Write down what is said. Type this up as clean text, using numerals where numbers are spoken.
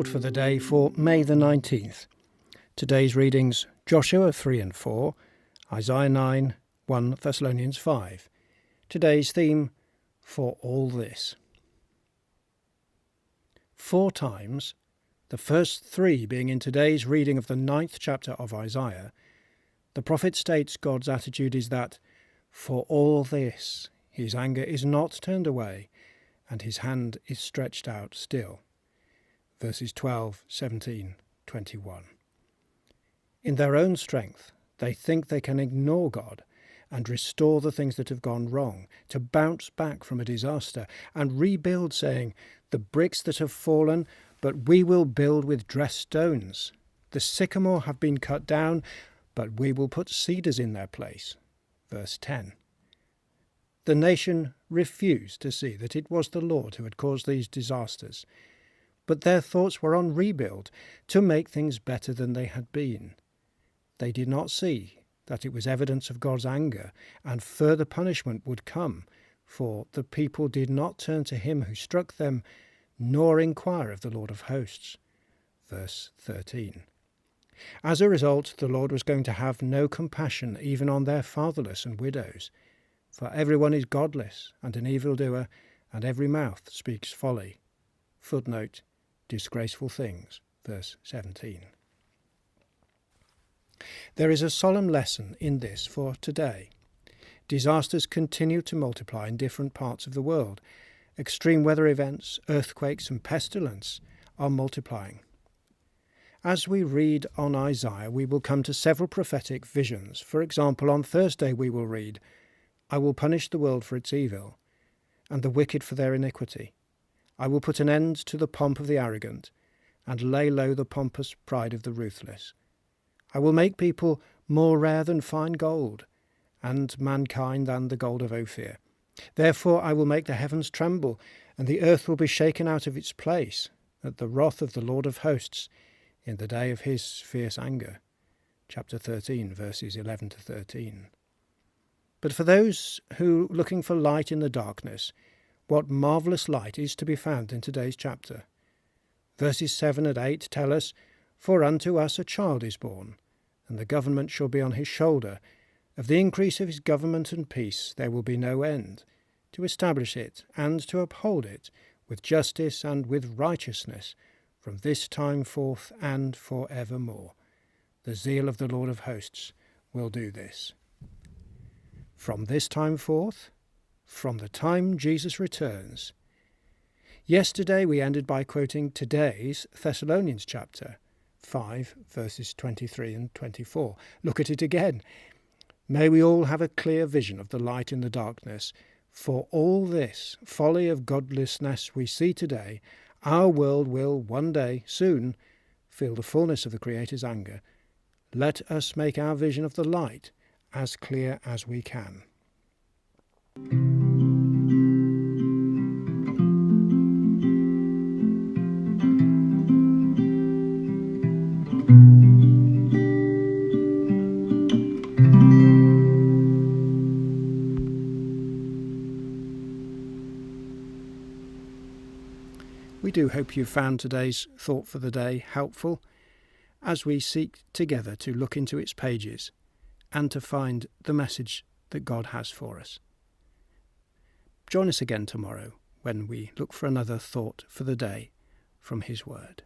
Thought for the day for May the 19th. Today's readings: Joshua 3 and 4, Isaiah 9, 1 Thessalonians 5. Today's theme: For all this. 4 times, the first 3 being in today's reading of the 9th chapter of Isaiah, the prophet states God's attitude is that, for all this, his anger is not turned away, and his hand is stretched out still. Verses 12, 17, 21. In their own strength, they think they can ignore God and restore the things that have gone wrong, to bounce back from a disaster and rebuild, saying, the bricks that have fallen, but we will build with dressed stones. The sycamore have been cut down, but we will put cedars in their place. Verse 10. The nation refused to see that it was the Lord who had caused these disasters, but their thoughts were on rebuild, to make things better than they had been. They did not see that it was evidence of God's anger, and further punishment would come, for the people did not turn to him who struck them, nor inquire of the Lord of hosts. Verse 13. As a result, the Lord was going to have no compassion even on their fatherless and widows, for everyone is godless and an evildoer, and every mouth speaks folly. Footnote: disgraceful things. Verse 17. There is a solemn lesson in this for today. Disasters continue to multiply in different parts of the world. Extreme weather events, earthquakes and pestilence are multiplying. As we read on Isaiah, we will come to several prophetic visions. For example, on Thursday we will read, I will punish the world for its evil, and the wicked for their iniquity. I will put an end to the pomp of the arrogant, and lay low the pompous pride of the ruthless. I will make people more rare than fine gold, and mankind than the gold of Ophir. Therefore I will make the heavens tremble, and the earth will be shaken out of its place, at the wrath of the Lord of hosts, in the day of his fierce anger. Chapter 13, verses 11 to 13. But for those who, looking for light in the darkness, what marvellous light is to be found in today's chapter. Verses 7 and 8 tell us, For unto us a child is born, and the government shall be on his shoulder. Of the increase of his government and peace there will be no end, to establish it and to uphold it with justice and with righteousness from this time forth and for evermore. The zeal of the Lord of hosts will do this. From this time forth, from the time Jesus returns. Yesterday we ended by quoting today's Thessalonians chapter 5, verses 23 and 24. Look at it again. May we all have a clear vision of the light in the darkness. For all this folly of godlessness we see today, our world will one day, soon, feel the fullness of the Creator's anger. Let us make our vision of the light as clear as we can. We do hope you found today's Thought for the Day helpful, as we seek together to look into its pages and to find the message that God has for us. Join us again tomorrow when we look for another thought for the day from His Word.